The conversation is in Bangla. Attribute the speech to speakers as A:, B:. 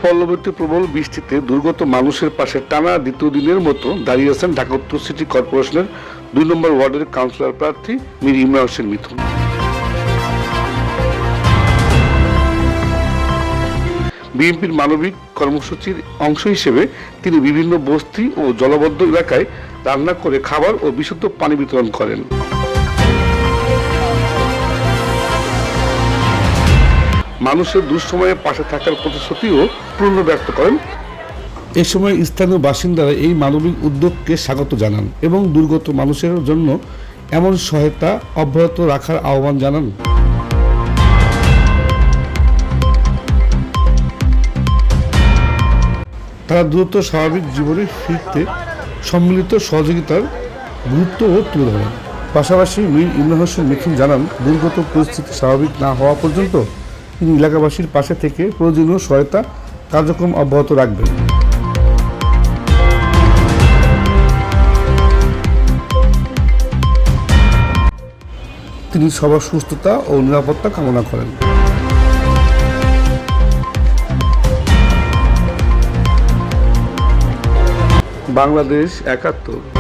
A: পল্লবীতে প্রবল বৃষ্টিতে দুর্গত মানুষের পাশে টানা দ্বিতীয় দিনের মতো দাঁড়িয়ে আছেন ঢাকা উত্তর সিটি কর্পোরেশনের ২ নম্বর ওয়ার্ডের কাউন্সিলর প্রার্থী মীর ইমরান হোসেন মিথুন। বিএনপির মানবিক কর্মসূচির অংশ হিসেবে তিনি বিভিন্ন বস্তি ও জলবদ্ধ এলাকায় রান্না করে খাবার ও বিশুদ্ধ পানি বিতরণ করেন। মানুষের দুঃসময়ে পাশে থাকার প্রতিশ্রুতিও পূর্ণ ব্যক্ত করেন। এ সময় স্থানীয় বাসিন্দারা এই মানবিক উদ্যোগকে স্বাগত জানান এবং দুর্গত মানুষের জন্য এমন সহায়তা অব্যাহত রাখার আহ্বান জানান। তারা দ্রুত স্বাভাবিক জীবনে ফিরতে সম্মিলিত সহযোগিতার গুরুত্বও তুলে ধরেন। পাশাপাশি মীর ইমরান হোসেন মিথুন জানান, দুর্গত পরিস্থিতি স্বাভাবিক না হওয়া পর্যন্ত তিনি এলাকাবাসীর পাশে থেকে প্রয়োজনীয় সহায়তা কার্যক্রম অব্যাহত রাখবেন। তিনি সবার সুস্থতা ও নিরাপত্তা কামনা করেন। বাংলাদেশ ৭১।